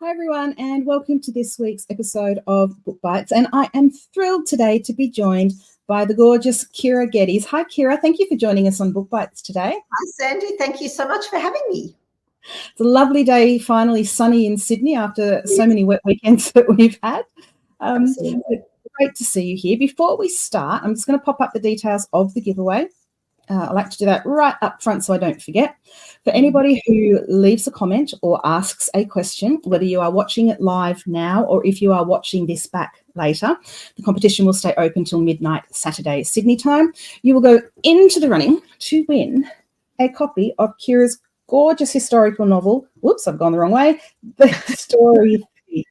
Hi everyone, and welcome to this week's episode of Book Bites. And I am thrilled today to be joined by the gorgeous Kyra Geddes. Hi Kyra, thank you for joining us on Book Bites today. Hi Sandy, thank you so much for having me. It's a lovely day, finally sunny in Sydney after so many wet weekends that we've had. Great to see you here. Before we start, I'm just going to pop up the details of the giveaway. I like to do that right up front so I don't forget. For anybody who leaves a comment or asks a question, whether you are watching it live now or if you are watching this back later, the competition will stay open till midnight Saturday Sydney time. You will go into the running to win a copy of Kyra's gorgeous historical novel. Whoops, I've gone the wrong way. The Story Thief.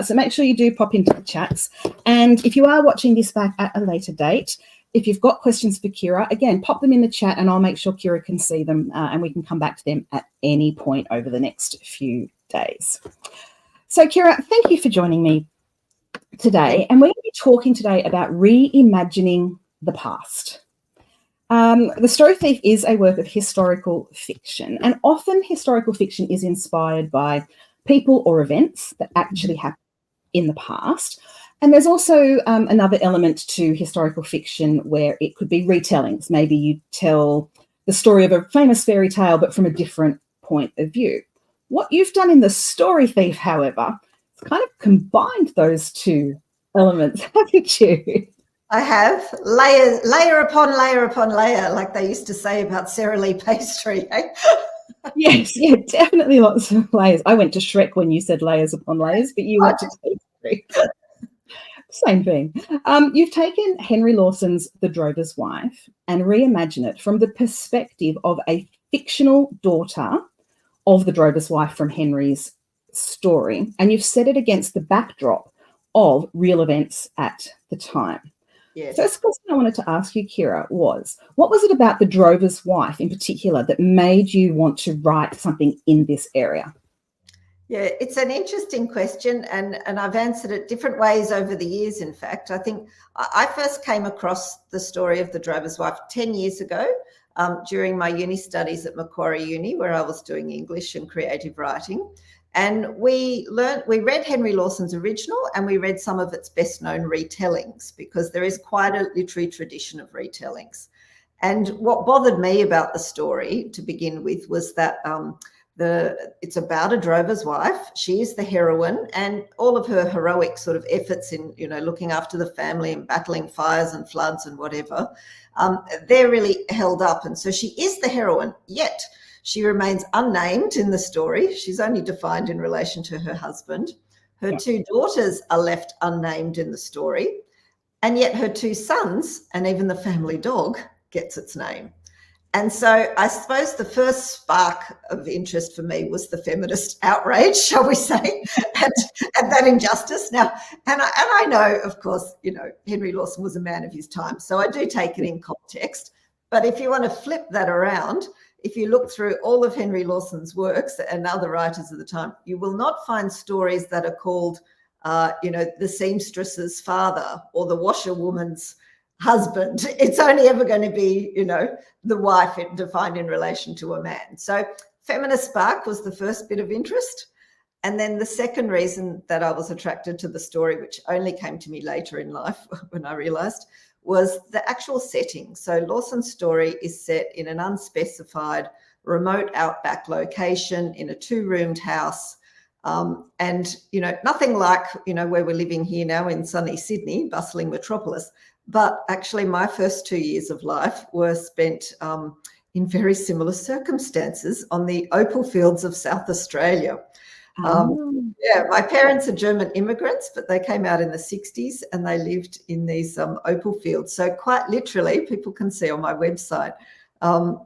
So make sure you do pop into the chats. And if you are watching this back at a later date, if you've got questions for Kyra, again, pop them in the chat and I'll make sure Kyra can see them and we can come back to them at any point over the next few days. So Kyra, thank you for joining me today. And we're going to be talking today about reimagining the past. The Story Thief is a work of historical fiction, and often historical fiction is inspired by people or events that actually happened in the past. And there's also another element to historical fiction where it could be retellings. Maybe you tell the story of a famous fairy tale, but from a different point of view. What you've done in The Story Thief, however, is kind of combined those two elements, haven't you? I have. Layer upon layer upon layer, like they used to say about Sara Lee pastry. Eh? Yes, yeah, definitely lots of layers. I went to Shrek when you said layers upon layers, but you went to pastry. Same thing. You've taken Henry Lawson's The Drover's Wife and reimagined it from the perspective of a fictional daughter of the drover's wife from Henry's story, and you've set it against the backdrop of real events at the time. Yes. First question I wanted to ask you, Kyra, was what was it about the drover's wife in particular that made you want to write something in this area? Yeah, it's an interesting question, and I've answered it different ways over the years, in fact. I think I first came across the story of The Drover's Wife 10 years ago during my uni studies at Macquarie Uni, where I was doing English and creative writing. And we read Henry Lawson's original and we read some of its best-known retellings because there is quite a literary tradition of retellings. And what bothered me about the story to begin with was that it's about a drover's wife. She is the heroine, and all of her heroic sort of efforts in, looking after the family and battling fires and floods and whatever, they're really held up. And so she is the heroine, yet she remains unnamed in the story. She's only defined in relation to her husband. Her two daughters are left unnamed in the story, and yet her two sons and even the family dog gets its name. And so I suppose the first spark of interest for me was the feminist outrage, shall we say, and that injustice. Now, and I know, of course, Henry Lawson was a man of his time, so I do take it in context. But if you want to flip that around, if you look through all of Henry Lawson's works and other writers of the time, you will not find stories that are called, the seamstress's father or the washerwoman's husband. It's only ever going to be, the wife defined in relation to a man. So feminist spark was the first bit of interest. And then the second reason that I was attracted to the story, which only came to me later in life when I realised, was the actual setting. So Lawson's story is set in an unspecified, remote outback location in a 2-roomed house. And, nothing like, where we're living here now in sunny Sydney, bustling metropolis. But actually my first 2 years of life were spent in very similar circumstances on the opal fields of South Australia. My parents are German immigrants, but they came out in the 60s and they lived in these opal fields. So quite literally, people can see on my website,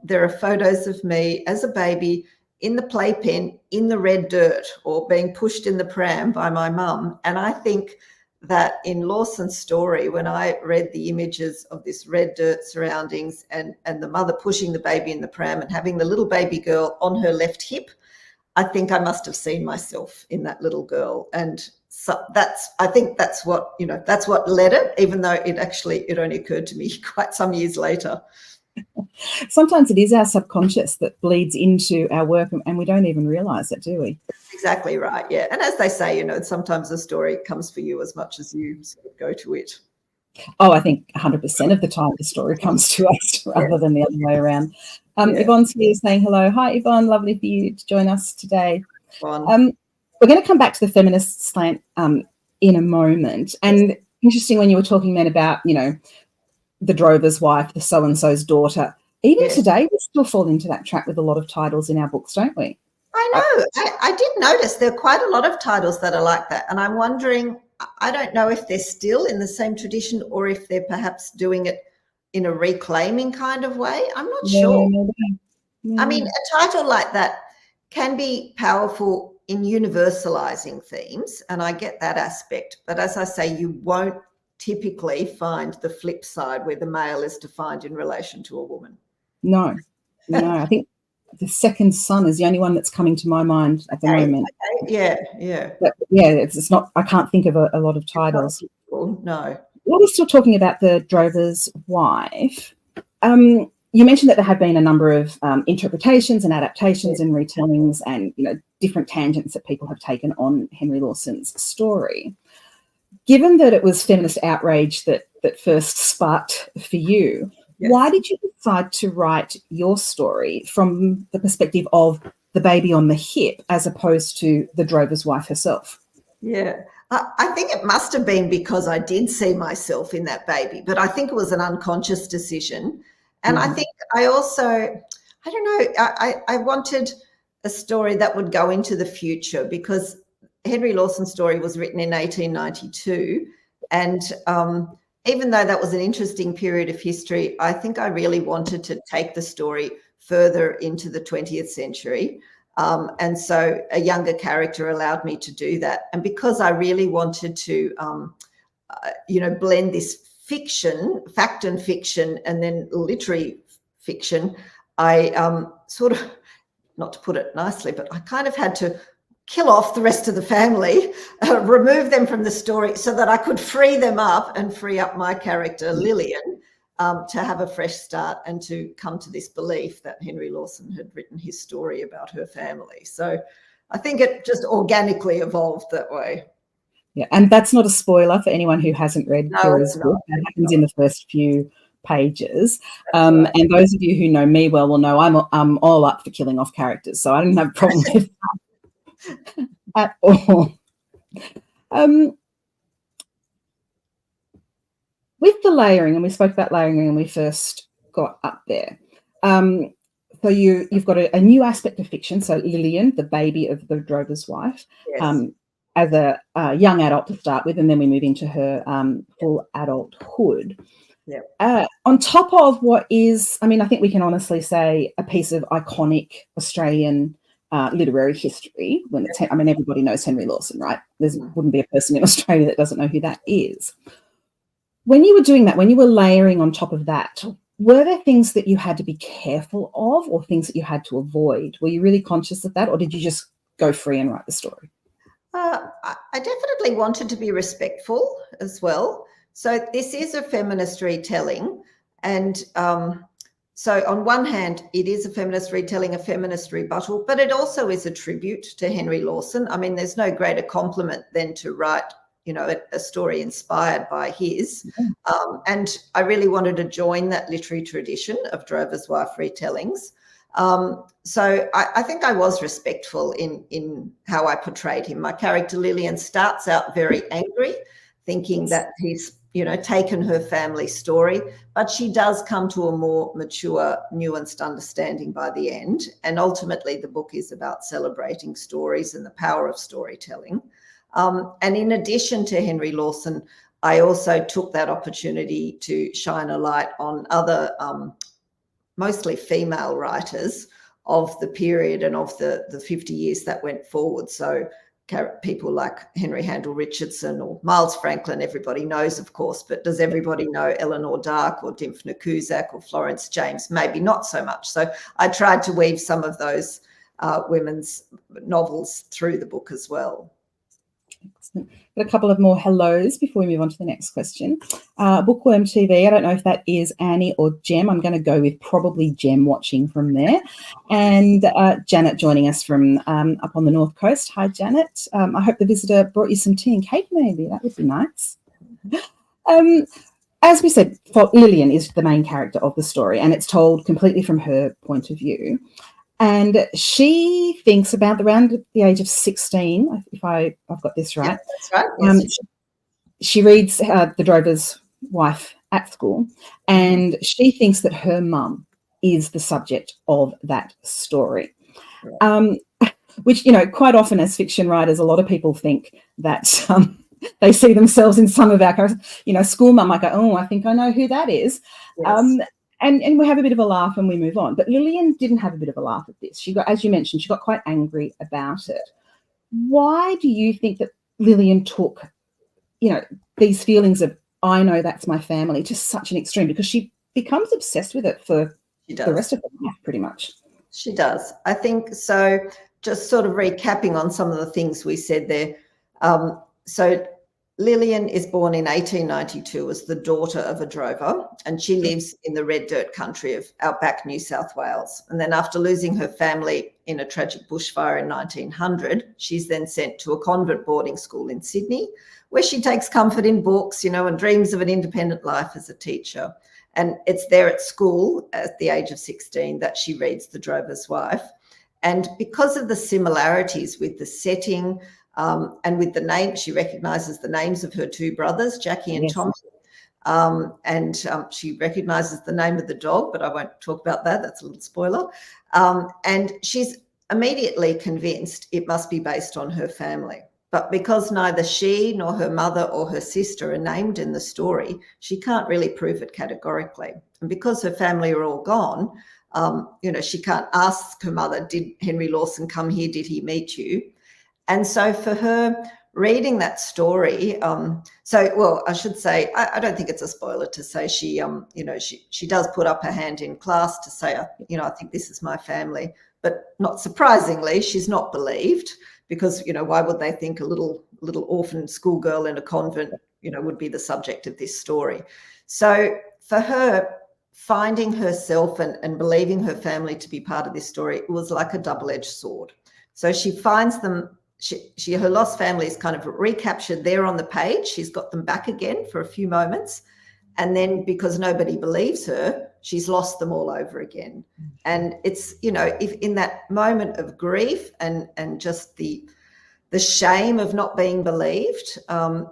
there are photos of me as a baby in the playpen in the red dirt or being pushed in the pram by my mum. And I think that in Lawson's story, when I read the images of this red dirt surroundings and the mother pushing the baby in the pram and having the little baby girl on her left hip, I think I must have seen myself in that little girl. And so I think that's what led it, even though it only occurred to me quite some years later. Sometimes it is our subconscious that bleeds into our work, and we don't even realize it, do we? Exactly right. Yeah. And as they say, sometimes the story comes for you as much as you sort of go to it. Oh, I think 100% of the time the story comes to us rather than the other way around. Yvonne's here saying hello. Hi, Yvonne. Lovely for you to join us today. We're going to come back to the feminist slant in a moment. And interesting when you were talking then about, the drover's wife, the so-and-so's daughter. Even today, we still fall into that trap with a lot of titles in our books, don't we? I know. I did notice there are quite a lot of titles that are like that. And I'm wondering, I don't know if they're still in the same tradition or if they're perhaps doing it in a reclaiming kind of way. I'm not sure. I mean, a title like that can be powerful in universalizing themes, and I get that aspect. But as I say, you won't typically find the flip side where the male is defined in relation to a woman. No. I think the second son is the only one that's coming to my mind at the moment. Okay. Yeah. But it's not. I can't think of a lot of titles. No. While we're still talking about the drover's wife, you mentioned that there have been a number of interpretations and adaptations and retellings and different tangents that people have taken on Henry Lawson's story. Given that it was feminist outrage that first sparked for you, why did you decide to write your story from the perspective of the baby on the hip as opposed to the drover's wife herself? Yeah, I think it must have been because I did see myself in that baby, but I think it was an unconscious decision. And I think I also, I don't know, I wanted a story that would go into the future because Henry Lawson's story was written in 1892. And even though that was an interesting period of history, I think I really wanted to take the story further into the 20th century. And so a younger character allowed me to do that. And because I really wanted to, blend this fiction, fact and fiction, and then literary fiction, I sort of, not to put it nicely, but I kind of had to kill off the rest of the family, remove them from the story so that I could free them up and free up my character, Lillian, to have a fresh start and to come to this belief that Henry Lawson had written his story about her family. So I think it just organically evolved that way. Yeah, and that's not a spoiler for anyone who hasn't read Kyra's book. That happens in the first few pages. And those of you who know me well will know I'm all up for killing off characters, so I didn't have a problem with that at all. With the layering, and we spoke about layering when we first got up there. So you've got a new aspect of fiction. So Lillian, the baby of the drover's wife, as a young adult to start with, and then we move into her full adulthood. On top of what is, I think we can honestly say a piece of iconic Australian literary history. When it's, everybody knows Henry Lawson, right? There wouldn't be a person in Australia that doesn't know who that is. When you were doing that, when you were layering on top of that, were there things that you had to be careful of or things that you had to avoid? Were you really conscious of that, or did you just go free and write the story? I definitely wanted to be respectful as well. So this is a feminist retelling. And so on one hand, it is a feminist retelling, a feminist rebuttal, but it also is a tribute to Henry Lawson. There's no greater compliment than to write, a story inspired by his. And I really wanted to join that literary tradition of drover's wife retellings. So I think I was respectful in how I portrayed him. My character Lillian starts out very angry, thinking that he's, taken her family story, but she does come to a more mature, nuanced understanding by the end. And ultimately the book is about celebrating stories and the power of storytelling. And in addition to Henry Lawson, I also took that opportunity to shine a light on other mostly female writers of the period and of the 50 years that went forward. So people like Henry Handel Richardson or Miles Franklin, everybody knows, of course, but does everybody know Eleanor Dark or Dymphna Cusack or Florence James? Maybe not so much. So I tried to weave some of those women's novels through the book as well. Excellent. Got a couple of more hellos before we move on to the next question. Bookworm TV, I don't know if that is Annie or Jem. I'm going to go with probably Jem watching from there. And Janet joining us from up on the North Coast. Hi, Janet. I hope the visitor brought you some tea and cake maybe. That would be nice. As we said, Lillian is the main character of the story, and it's told completely from her point of view. And she thinks around the age of 16, if I've got this right. Yeah, that's right. Yes. She reads The Drover's Wife at school, and she thinks that her mum is the subject of that story. Which, quite often as fiction writers, a lot of people think that they see themselves in some of our characters. School mum might go, oh, I think I know who that is. Yes. And we have a bit of a laugh and we move on. But Lillian didn't have a bit of a laugh at this. She got, as you mentioned, she got quite angry about it. Why do you think that Lillian took, these feelings of, I know that's my family, to such an extreme? Because she becomes obsessed with it for the rest of her life, pretty much. She does. I think so. Just sort of recapping on some of the things we said there. So Lillian is born in 1892 as the daughter of a drover, and she lives in the red dirt country of outback New South Wales. And then after losing her family in a tragic bushfire in 1900, she's then sent to a convent boarding school in Sydney, where she takes comfort in books, and dreams of an independent life as a teacher. And it's there at school at the age of 16 that she reads The Drover's Wife. And because of the similarities with the setting, and with the name, she recognises the names of her two brothers, Jackie and Tommy. And she recognises the name of the dog, but I won't talk about that. That's a little spoiler. And she's immediately convinced it must be based on her family. But because neither she nor her mother or her sister are named in the story, she can't really prove it categorically. And because her family are all gone, she can't ask her mother, did Henry Lawson come here? Did he meet you? And so for her, reading that story, I should say, I don't think it's a spoiler to say she does put up her hand in class to say, I think this is my family. But not surprisingly, she's not believed because, why would they think a little orphan schoolgirl in a convent, would be the subject of this story? So for her, finding herself and believing her family to be part of this story, it was like a double-edged sword. So she finds them. Her lost family is kind of recaptured there on the page. She's got them back again for a few moments. And then because nobody believes her, she's lost them all over again. And it's, if in that moment of grief and just the shame of not being believed,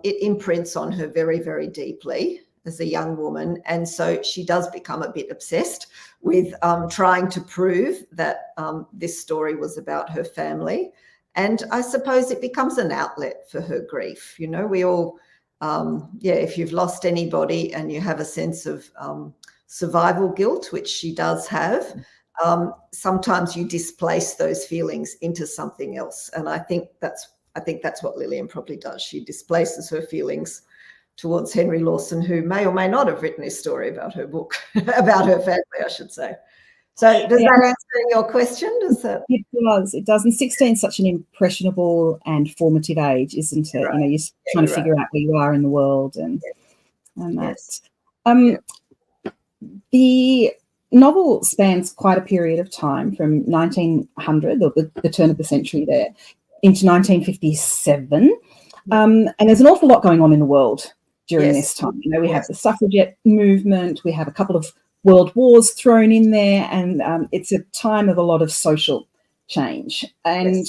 it imprints on her very, very deeply as a young woman. And so she does become a bit obsessed with trying to prove that this story was about her family. And I suppose it becomes an outlet for her grief. We all, if you've lost anybody and you have a sense of survival guilt, which she does have, sometimes you displace those feelings into something else. And I think that's what Lillian probably does. She displaces her feelings towards Henry Lawson, who may or may not have written his story about her book, about her family, I should say. So does that answer your question? It does. It does. And 16 is such an impressionable and formative age, isn't it? Right. You're trying to figure out where you are in the world and that. Yes. The novel spans quite a period of time from 1900, or the turn of the century there, into 1957. And there's an awful lot going on in the world during this time. We have the suffragette movement, we have a couple of world wars thrown in there, and it's a time of a lot of social change. And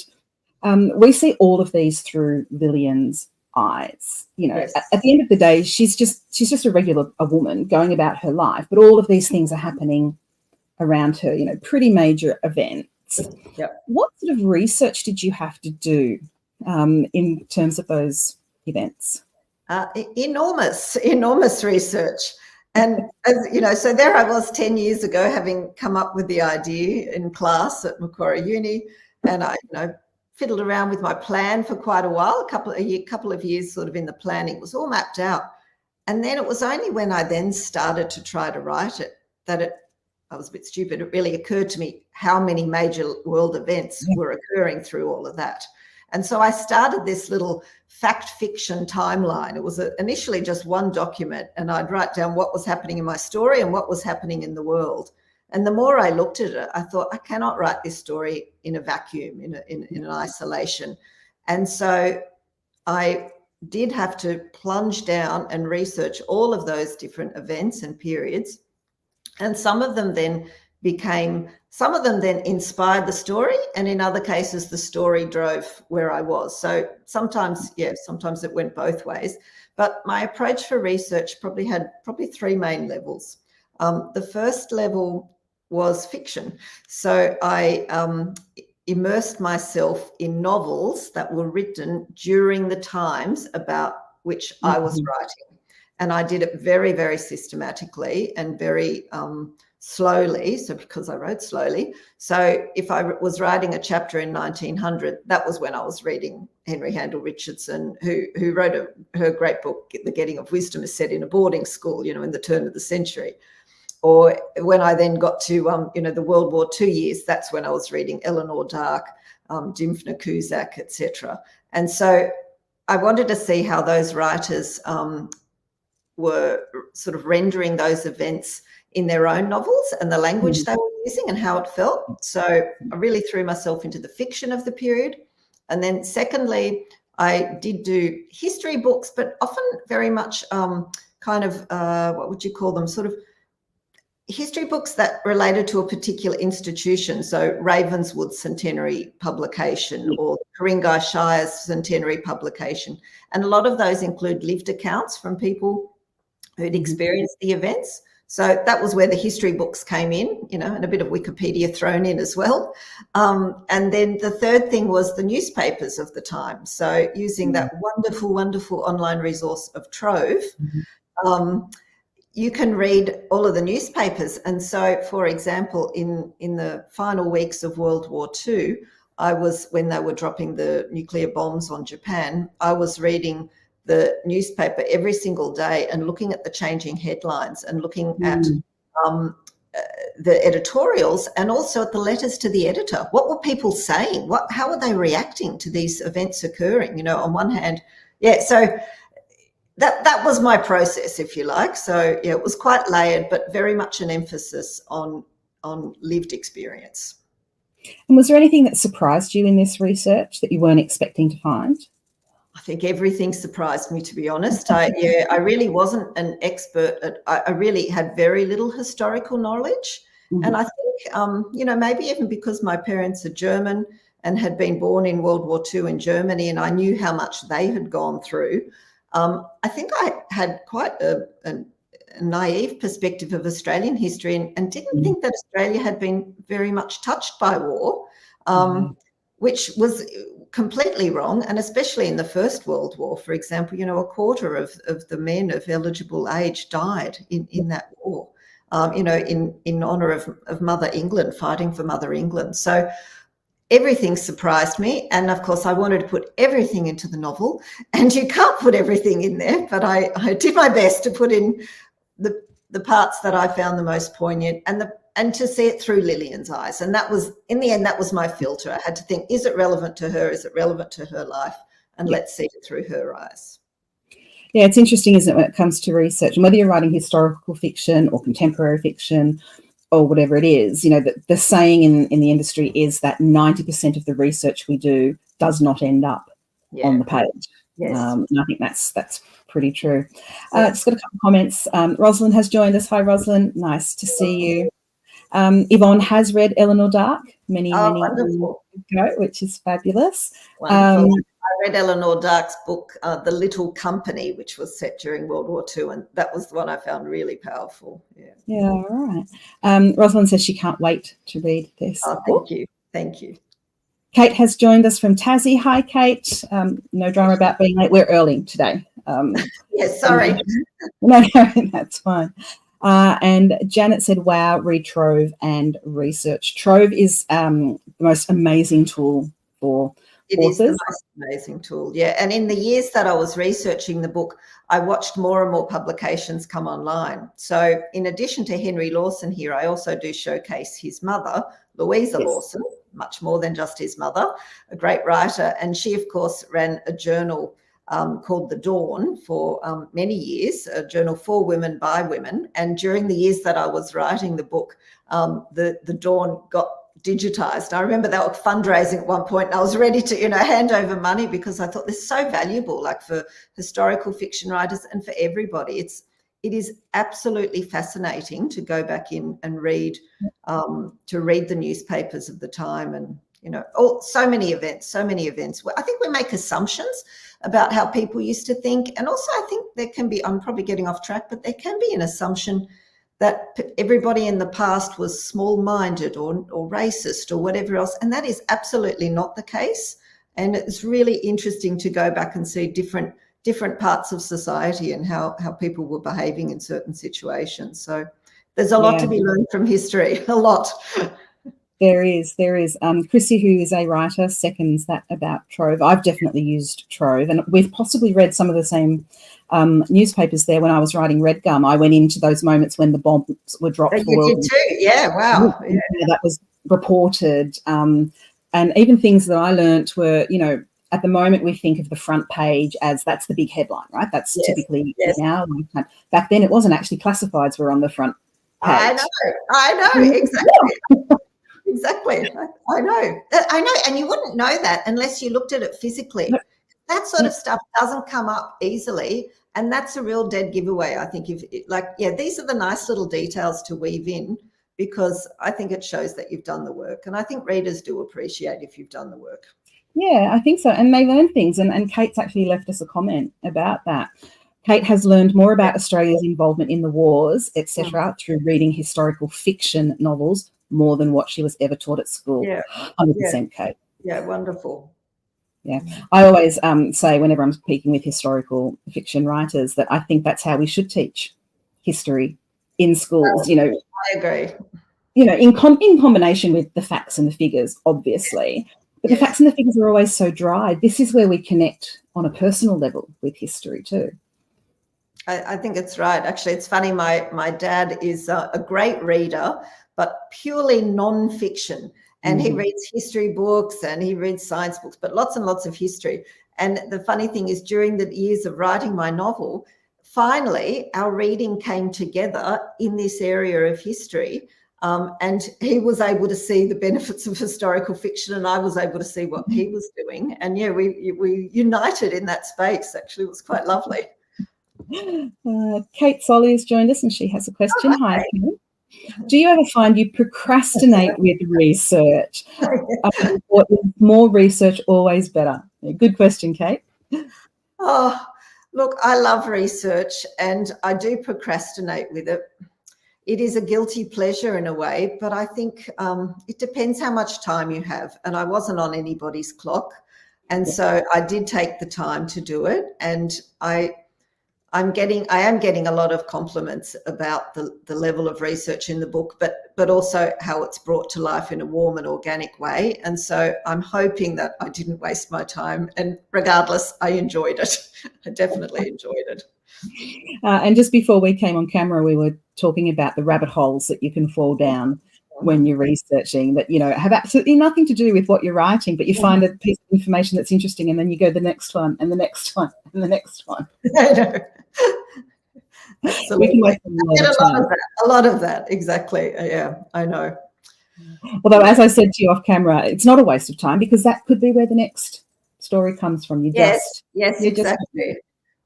we see all of these through Lillian's eyes. At the end of the day, she's just a woman going about her life, but all of these things are happening around her, pretty major events. Yep. What sort of research did you have to do in terms of those events? Enormous research. And as so there I was 10 years ago, having come up with the idea in class at Macquarie Uni, and I fiddled around with my plan for quite a while, a couple of years sort of in the planning. It was all mapped out. And then it was only when I then started to try to write it that I was a bit stupid. It really occurred to me how many major world events were occurring through all of that. And so I started this little fact fiction timeline. It was initially just one document, and I'd write down what was happening in my story and what was happening in the world. And the more I looked at it, I thought, I cannot write this story in a vacuum, in an isolation. And so I did have to plunge down and research all of those different events and periods. And some of them then inspired the story, and in other cases, the story drove where I was. So sometimes it went both ways. But my approach for research had three main levels. The first level was fiction. So I immersed myself in novels that were written during the times about which I was writing. And I did it very, very systematically and very slowly. So because I wrote slowly. So if I was writing a chapter in 1900, that was when I was reading Henry Handel Richardson, who wrote her great book, The Getting of Wisdom, is set in a boarding school, in the turn of the century. Or when I then got to, the World War II years, that's when I was reading Eleanor Dark, Dimfna Cusack, etc. And so I wanted to see how those writers were sort of rendering those events in their own novels and the language they were using and how it felt. So I really threw myself into the fiction of the period. And then secondly, I did do history books, but often very much what would you call them, sort of history books that related to a particular institution. So Ravenswood's centenary publication or Ku-ring-gai Shire's centenary publication. And a lot of those include lived accounts from people who'd experienced the events. So that was where the history books came in, and a bit of Wikipedia thrown in as well. And then the third thing was the newspapers of the time. So using that wonderful, wonderful online resource of Trove, you can read all of the newspapers. And so, for example, in the final weeks of World War II, when they were dropping the nuclear bombs on Japan, I was reading the newspaper every single day and looking at the changing headlines and looking at the editorials and also at the letters to the editor. What were people saying? How were they reacting to these events occurring? On one hand, so that was my process, if you like. So it was quite layered, but very much an emphasis on lived experience. And was there anything that surprised you in this research that you weren't expecting to find? I think everything surprised me, to be honest. I really wasn't an expert I really had very little historical knowledge. And I think, maybe even because my parents are German and had been born in World War II in Germany, and I knew how much they had gone through, I think I had quite a naive perspective of Australian history and didn't think that Australia had been very much touched by war, which was completely wrong. And especially in the First World War, for example, a quarter of the men of eligible age died in that war, in honour of Mother England, fighting for Mother England. So everything surprised me. And of course, I wanted to put everything into the novel, and you can't put everything in there, but I did my best to put in the parts that I found the most poignant and to see it through Lillian's eyes. And that was, in the end, that was my filter. I had to think, is it relevant to her? Is it relevant to her life? And let's see it through her eyes. Yeah, it's interesting, isn't it, when it comes to research, and whether you're writing historical fiction or contemporary fiction or whatever it is, the saying in the industry is that 90% of the research we do does not end up on the page. Yes. And I think that's pretty true. Just got a couple of comments. Rosalind has joined us. Hi, Rosalind. Nice to see you. Yvonne has read Eleanor Dark many years ago, which is fabulous. Wonderful. I read Eleanor Dark's book, The Little Company, which was set during World War II, and that was the one I found really powerful. Yeah, all right. Rosalind says she can't wait to read this. Oh, thank you. Kate has joined us from Tassie. Hi, Kate. No drama about being late. We're early today. Yes, sorry. No, that's fine. And Janet said, wow, read Trove and research. Trove is the most amazing tool for authors. It is the most amazing tool, yeah. And in the years that I was researching the book, I watched more and more publications come online. So in addition to Henry Lawson here, I also do showcase his mother, Louisa Lawson, much more than just his mother, a great writer. And she, of course, ran a journal called The Dawn for many years, a journal for women by women. And during the years that I was writing the book, the Dawn got digitized. I remember they were fundraising at one point, and I was ready to, hand over money, because I thought this is so valuable, like for historical fiction writers and for everybody. It is absolutely fascinating to go back in and read the newspapers of the time, and so many events. I think we make assumptions about how people used to think, and also I think there can be, I'm probably getting off track, but there can be an assumption that everybody in the past was small-minded or racist or whatever else, and that is absolutely not the case. And it's really interesting to go back and see different parts of society and how people were behaving in certain situations. So there's a lot to be learned from history, a lot. There is. Chrissy, who is a writer, seconds that about Trove. I've definitely used Trove, and we've possibly read some of the same newspapers there. When I was writing Red Gum, I went into those moments when the bombs were dropped. You did too, yeah, wow. Yeah, that was reported. And even things that I learnt were, at the moment we think of the front page as that's the big headline, right? That's typically now. Back then it wasn't. Actually, classifieds were on the front page. I know, exactly. Exactly. I know. And you wouldn't know that unless you looked at it physically. That sort of stuff doesn't come up easily. And that's a real dead giveaway, I think. These are the nice little details to weave in, because I think it shows that you've done the work. And I think readers do appreciate if you've done the work. Yeah, I think so. And they learn things. And Kate's actually left us a comment about that. Kate has learned more about Australia's involvement in the wars, etc., through reading historical fiction novels more than what she was ever taught at school. 100%, Kate. Yeah, wonderful. Yeah, I always say whenever I'm speaking with historical fiction writers that I think that's how we should teach history in schools. I agree. In combination with the facts and the figures, obviously. But the facts and the figures are always so dry. This is where we connect on a personal level with history too. I think it's right. Actually, it's funny. My dad is a great reader, but purely non-fiction. And he reads history books and he reads science books, but lots and lots of history. And the funny thing is, during the years of writing my novel, finally our reading came together in this area of history. And he was able to see the benefits of historical fiction, and I was able to see what he was doing. And we united in that space. Actually, it was quite lovely. Kate Solly has joined us, and she has a question. Hi, Kate. Do you ever find you procrastinate with research? Or is more research always better? Good question, Kate. Oh, look, I love research and I do procrastinate with it. It is a guilty pleasure in a way, but I think it depends how much time you have. And I wasn't on anybody's clock. And so I did take the time to do it. And I am getting a lot of compliments about the level of research in the book, but also how it's brought to life in a warm and organic way. And so I'm hoping that I didn't waste my time. And regardless, I enjoyed it. I definitely enjoyed it. And just before we came on camera, we were talking about the rabbit holes that you can fall down when you're researching that, have absolutely nothing to do with what you're writing, but you find a piece of information that's interesting and then you go the next one and the next one and the next one. I know. Absolutely. We can get a lot of that. Exactly. Yeah, I know. Although, as I said to you off camera, it's not a waste of time because that could be where the next story comes from. Yes, exactly.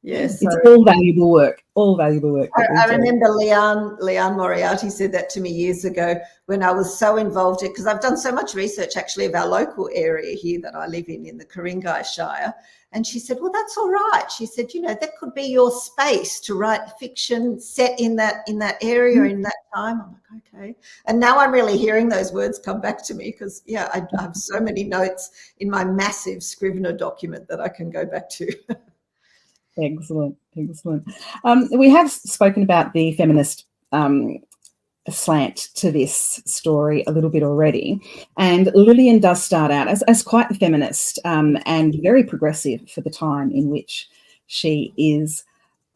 Yes, it's all valuable work. All valuable work. I remember Leanne Moriarty said that to me years ago when I was so involved in, because I've done so much research actually of our local area here that I live in the Ku-ring-gai Shire. And she said, well, that's all right. She said, that could be your space to write fiction set in that area in that time. I'm like, okay. And now I'm really hearing those words come back to me because, I have so many notes in my massive Scrivener document that I can go back to. Excellent. We have spoken about the feminist slant to this story a little bit already, and Lillian does start out as quite the feminist and very progressive for the time in which she is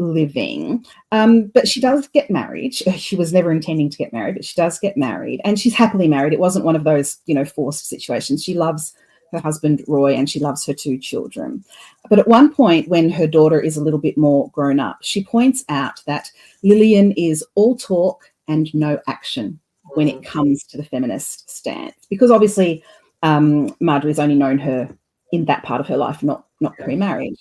living. But she does get married. She was never intending to get married, but she does get married, and she's happily married. It wasn't one of those, forced situations. She loves her husband, Roy, and she loves her 2 children. But at one point, when her daughter is a little bit more grown up, she points out that Lillian is all talk and no action when it comes to the feminist stance, because obviously Marjorie's only known her in that part of her life, not pre-marriage.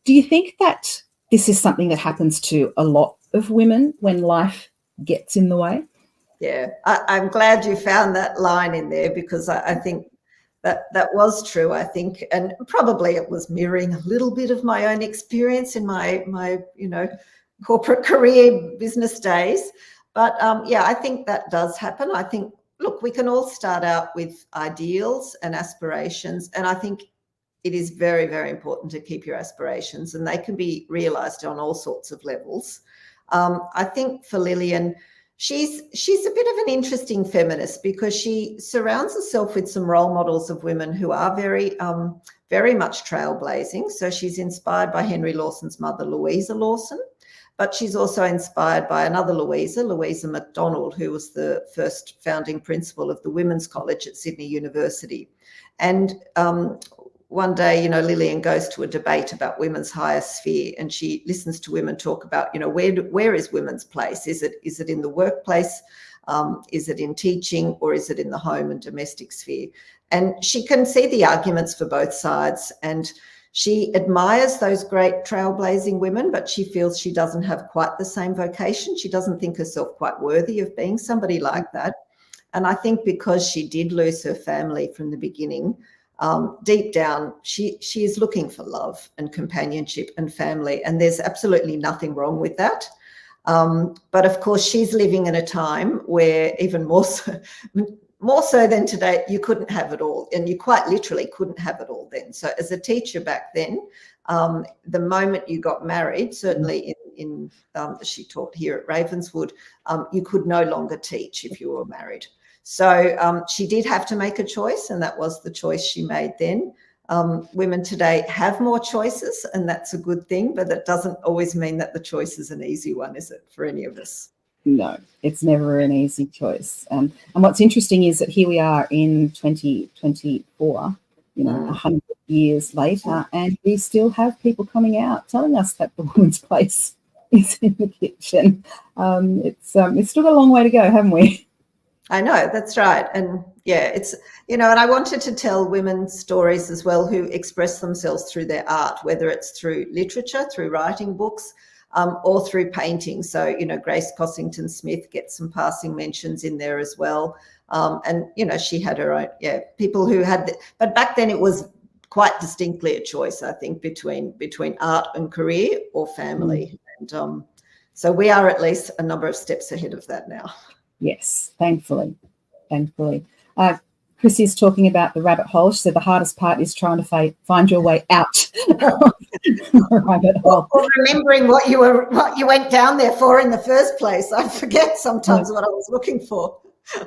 Do you think that this is something that happens to a lot of women when life gets in the way? Yeah, I'm glad you found that line in there, because I think that was true, I think, and probably it was mirroring a little bit of my own experience in my corporate career, business days. But yeah, I think that does happen. I think, look, we can all start out with ideals and aspirations, and I think it is very, very important to keep your aspirations, and they can be realised on all sorts of levels. I think for Lillian, she's a bit of an interesting feminist, because she surrounds herself with some role models of women who are very, very much trailblazing. So she's inspired by Henry Lawson's mother, Louisa Lawson, but she's also inspired by another Louisa MacDonald, who was the first founding principal of the Women's College at Sydney University. And one day, Lillian goes to a debate about women's higher sphere, and she listens to women talk about, where is women's place? Is it in the workplace? Is it in teaching, or is it in the home and domestic sphere? And she can see the arguments for both sides, and she admires those great trailblazing women, but she feels she doesn't have quite the same vocation. She doesn't think herself quite worthy of being somebody like that. And I think because she did lose her family from the beginning, deep down, she is looking for love and companionship and family, and there's absolutely nothing wrong with that. But of course, she's living in a time where, even more so than today, you couldn't have it all, and you quite literally couldn't have it all then. So as a teacher back then, the moment you got married, certainly in she taught here at Ravenswood, you could no longer teach if you were married. So she did have to make a choice, and that was the choice she made then. Women today have more choices, and that's a good thing, but that doesn't always mean that the choice is an easy one, is it, for any of us? No, it's never an easy choice. And what's interesting is that here we are in 2024, 100 years later, and we still have people coming out telling us that the woman's place is in the kitchen. It's still got a long way to go, haven't we? I know, that's right. And yeah, it's, and I wanted to tell women's stories as well who express themselves through their art, whether it's through literature, through writing books, or through painting. So, Grace Cossington Smith gets some passing mentions in there as well. And, she had her own, people who had, but back then it was quite distinctly a choice, I think, between art and career or family. And so we are at least a number of steps ahead of that now. Yes, thankfully. Chrissy is talking about the rabbit hole. She said the hardest part is trying to find your way out the rabbit hole. Or remembering what you went down there for in the first place. I forget sometimes what I was looking for.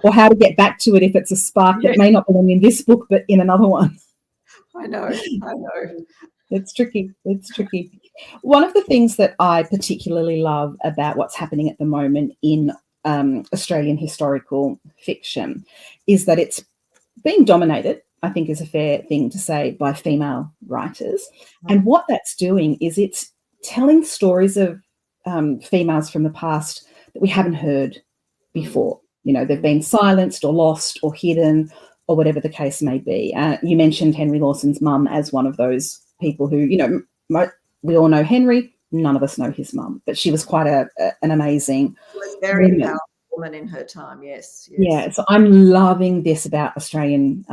Or how to get back to it if it's a spark that may not belong in this book but in another one. I know. It's tricky. One of the things that I particularly love about what's happening at the moment in Australian historical fiction is that it's being dominated, I think is a fair thing to say, by female writers. And what that's doing is it's telling stories of females from the past that we haven't heard before. They've been silenced or lost or hidden or whatever the case may be. You mentioned Henry Lawson's mum as one of those people who, we all know Henry. None of us know his mum, but she was quite an amazing She was very powerful woman in her time, yes. Yeah, so I'm loving this about Australian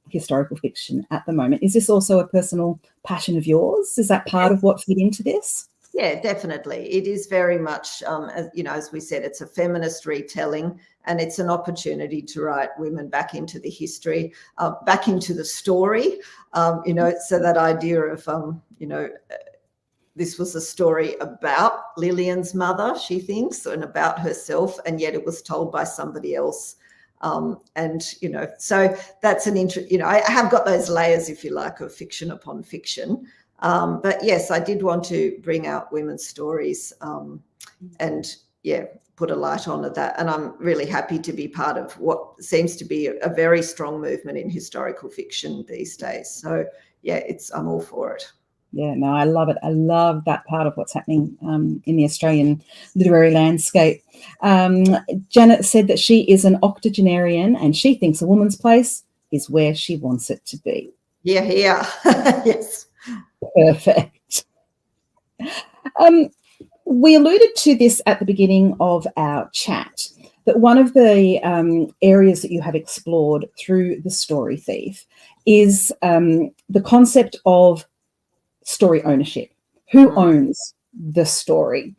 historical fiction at the moment. Is this also a personal passion of yours? Is that part of what fit into this? Yeah, definitely. It is very much, as we said, it's a feminist retelling, and it's an opportunity to write women back into the history, back into the story, so that idea of, this was a story about Lillian's mother, she thinks, and about herself, and yet it was told by somebody else. So that's an I have got those layers, if you like, of fiction upon fiction. But yes, I did want to bring out women's stories and put a light on that. And I'm really happy to be part of what seems to be a very strong movement in historical fiction these days. So I'm all for it. Yeah, no, I love it. I love that part of what's happening in the Australian literary landscape. Janet said that she is an octogenarian and she thinks a woman's place is where she wants it to be. Yeah. Yes. Perfect. We alluded to this at the beginning of our chat, that one of the areas that you have explored through The Story Thief is the concept of story ownership. Who owns the story?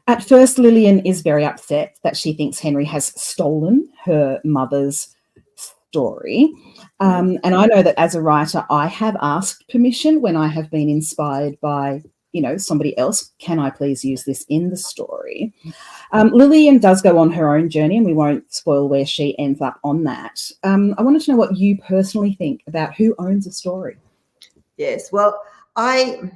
At first, Lillian is very upset that she thinks Henry has stolen her mother's story. And I know that as a writer, I have asked permission when I have been inspired by, somebody else. Can I please use this in the story? Lillian does go on her own journey, and we won't spoil where she ends up on that. I wanted to know what you personally think about who owns a story. Yes, well, I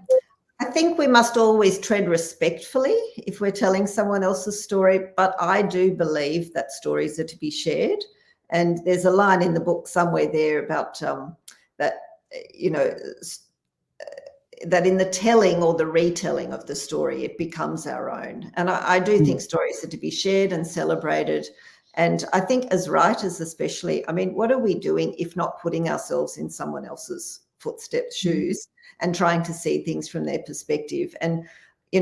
think we must always tread respectfully if we're telling someone else's story, but I do believe that stories are to be shared. And there's a line in the book somewhere there about that in the telling or the retelling of the story, it becomes our own. And I do think stories are to be shared and celebrated. And I think as writers especially, what are we doing if not putting ourselves in someone else's footsteps, shoes, and trying to see things from their perspective? And,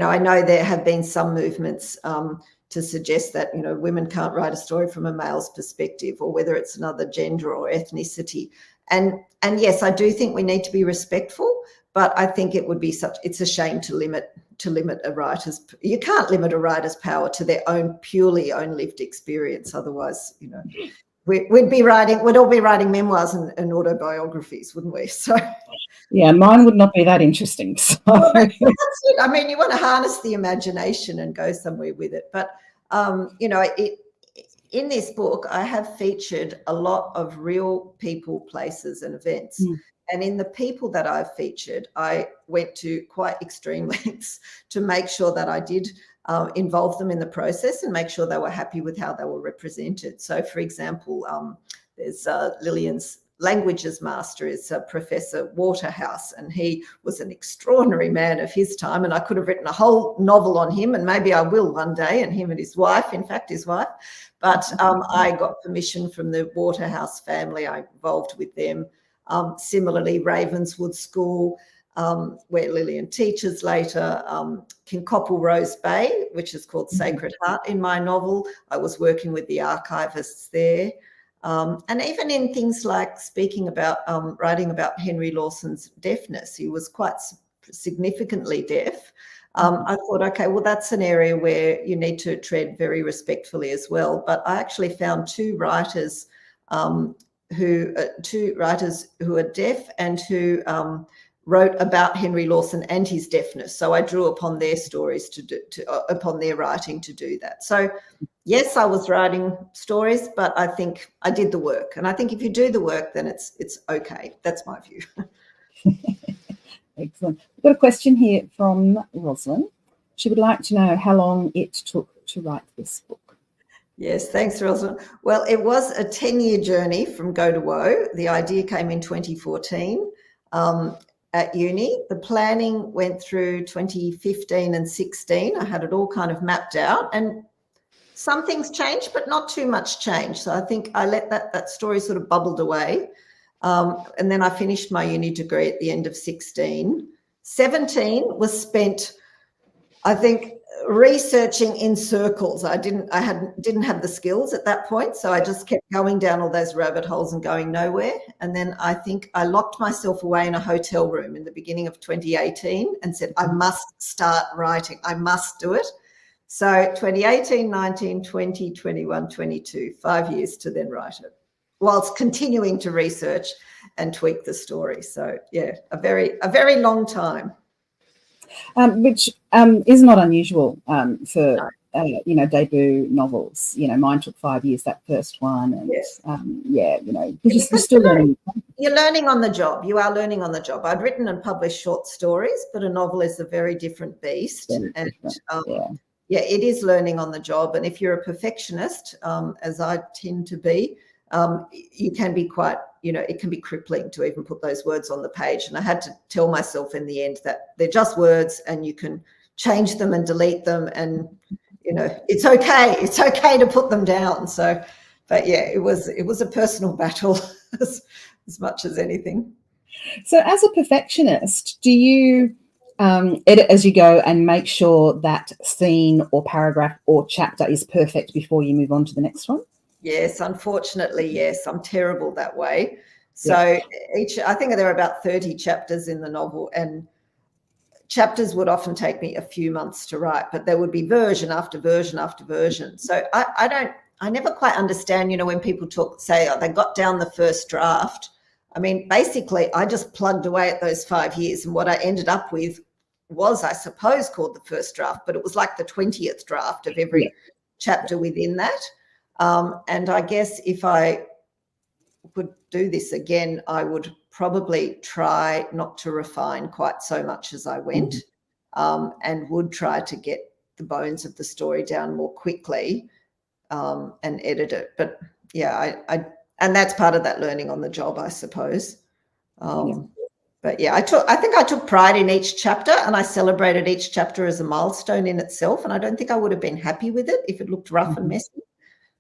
I know there have been some movements to suggest that, women can't write a story from a male's perspective, or whether it's another gender or ethnicity. And yes, I do think we need to be respectful, but I think it would be it's a shame to limit a writer's, you can't limit a writer's power to their purely own lived experience. Otherwise, we'd all be writing memoirs and autobiographies, wouldn't we? So yeah, mine would not be that interesting. So. That's it. You want to harness the imagination and go somewhere with it. But in this book, I have featured a lot of real people, places, and events. And in the people that I've featured, I went to quite extreme lengths to make sure that I did involve them in the process and make sure they were happy with how they were represented. So, for example, there's Lillian's languages master is Professor Waterhouse, and he was an extraordinary man of his time, and I could have written a whole novel on him, and maybe I will one day, and him and his wife, but I got permission from the Waterhouse family. I involved with them. Similarly, Ravenswood School, where Lillian teaches later, Kincoppal Rose Bay, which is called Sacred Heart in my novel. I was working with the archivists there. And even in things like writing about Henry Lawson's deafness, he was quite significantly deaf. I thought, okay, well, that's an area where you need to tread very respectfully as well. But I actually found two writers who are deaf and who wrote about Henry Lawson and his deafness. So I drew upon their stories upon their writing to do that. So yes, I was writing stories, but I think I did the work. And I think if you do the work, then it's okay. That's my view. Excellent. We've got a question here from Rosalind. She would like to know how long it took to write this book. Yes, thanks, Rosalind. Well, it was a 10-year journey from go to woe. The idea came in 2014 at uni. The planning went through 2015 and 16. I had it all kind of mapped out, and some things changed, but not too much change. So I think I let that story sort of bubbled away. And then I finished my uni degree at the end of 16. 17 was spent, I think, researching in circles. I didn't have the skills at that point, so I just kept going down all those rabbit holes and going nowhere. And then I think I locked myself away in a hotel room in the beginning of 2018 and said, I must start writing. I must do it. So 2018, 19, 20, 21, 22, 5 years to then write it, whilst continuing to research and tweak the story. So yeah, a very long time. Which is not unusual for debut novels. Mine took 5 years, that first one, and Yes. because you're still learning. You're learning on the job. You are learning on the job. I'd written and published short stories, but a novel is a very different beast. It is learning on the job. And if you're a perfectionist, as I tend to be, you can be quite, it can be crippling to even put those words on the page. And I had to tell myself in the end that they're just words and you can change them and delete them. And, it's okay. It's okay to put them down. So, but yeah, it was a personal battle as much as anything. So as a perfectionist, do you edit as you go and make sure that scene or paragraph or chapter is perfect before you move on to the next one? Yes, unfortunately, yes. I'm terrible that way. So I think there are about 30 chapters in the novel, and chapters would often take me a few months to write, but there would be version after version after version. So I never quite understand, when people say, they got down the first draft. I mean, basically, I just plugged away at those 5 years, and what I ended up with was, I suppose, called the first draft, but it was like the 20th draft of every chapter within that. And I guess if I could do this again, I would probably try not to refine quite so much as I went, and would try to get the bones of the story down more quickly, and edit it. But and that's part of that learning on the job, I suppose. But yeah, I think I took pride in each chapter, and I celebrated each chapter as a milestone in itself. And I don't think I would have been happy with it if it looked rough and messy.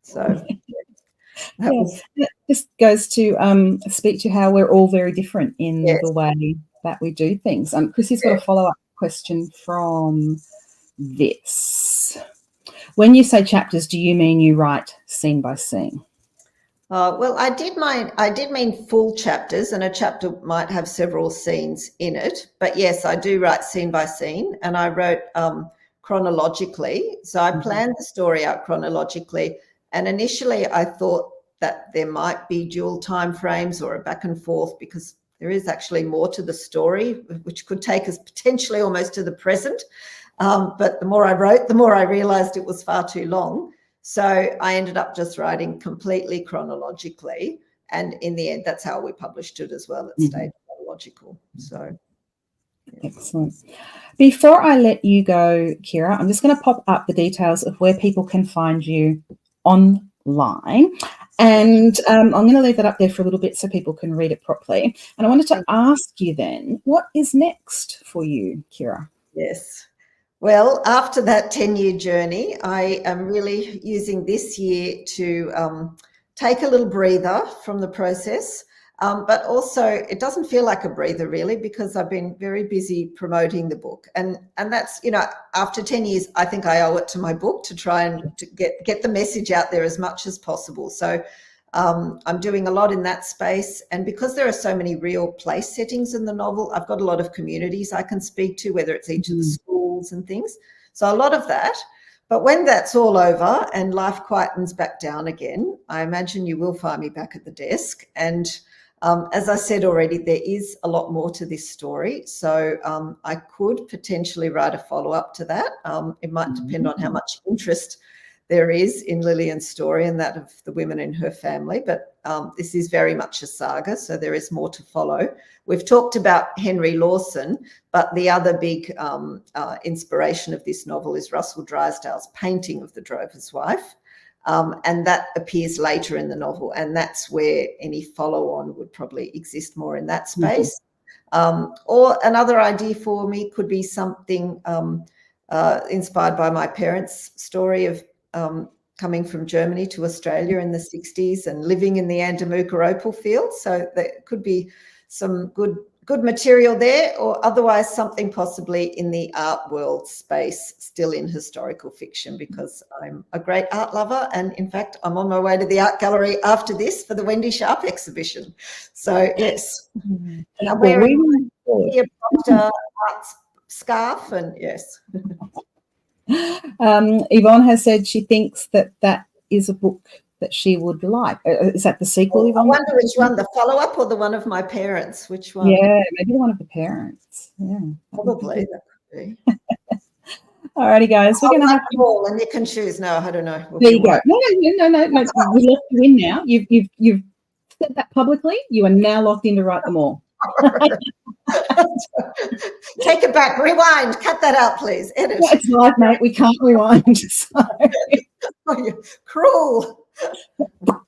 So that just goes to speak to how we're all very different in the way that we do things. Chrissy's got a follow-up question from this. When you say chapters, do you mean you write scene by scene? Well, I did mean full chapters, and a chapter might have several scenes in it. But yes, I do write scene by scene, and I wrote chronologically. So I planned the story out chronologically. And initially I thought that there might be dual time frames or a back and forth, because there is actually more to the story, which could take us potentially almost to the present. But the more I wrote, the more I realized it was far too long. So I ended up just writing completely chronologically. And in the end, that's how we published it as well. It stayed chronological. So. Excellent. Before I let you go, Kyra, I'm just going to pop up the details of where people can find you online. And I'm going to leave that up there for a little bit so people can read it properly. And I wanted to ask you then, what is next for you, Kyra? Yes. Well, after that 10-year journey, I am really using this year to take a little breather from the process. But also, it doesn't feel like a breather really, because I've been very busy promoting the book, and that's, after 10 years, I think I owe it to my book to try and to get the message out there as much as possible. So I'm doing a lot in that space, and because there are so many real place settings in the novel, I've got a lot of communities I can speak to, whether it's each of the schools and things. So a lot of that. But when that's all over and life quietens back down again, I imagine you will find me back at the desk. And as I said already, there is a lot more to this story. So I could potentially write a follow-up to that. It might depend on how much interest there is in Lillian's story and that of the women in her family. But this is very much a saga, so there is more to follow. We've talked about Henry Lawson, but the other big inspiration of this novel is Russell Drysdale's painting of the drover's wife. And that appears later in the novel, and that's where any follow-on would probably exist more in that space. Or another idea for me could be something inspired by my parents' story of coming from Germany to Australia in the 60s and living in the Andamuka opal fields. So there could be some good material there, or otherwise something possibly in the art world space, still in historical fiction, because I'm a great art lover. And in fact, I'm on my way to the art gallery after this for the Wendy Sharp exhibition. So yes, and I'm wearing a Proctor art scarf, and yes. Yvonne has said she thinks that is a book that she would like. Is that the sequel, Yvonne? I wonder which one, the follow-up or the one of my parents? Which one? Yeah, maybe the one of the parents. Yeah, probably. That could be. Alrighty, guys, we're going to have to ball and Nick and choose. No, I don't know. There you go. No. We locked you in now. You've said that publicly. You are now locked in to write them all. Take it back. Rewind. Cut that out, please. Edit. Yeah, it's live, mate. We can't rewind. So. Oh, you're cruel.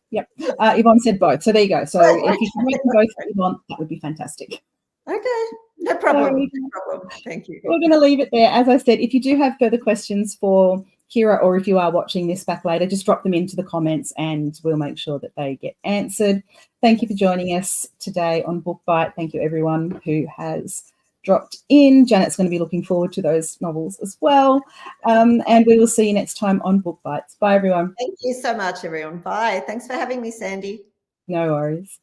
Yep. Yvonne said both. So there you go. So if you can make them both for Yvonne, that would be fantastic. Okay. No problem. No problem. Thank you. We're going to leave it there. As I said, if you do have further questions for Kyra, or if you are watching this back later, just drop them into the comments and we'll make sure that they get answered. Thank you for joining us today on Book Bite. Thank you, everyone who has dropped in. Janet's going to be looking forward to those novels as well. And we will see you next time on Book Bites. Bye, everyone. Thank you so much, everyone. Bye. Thanks for having me, Sandy. No worries.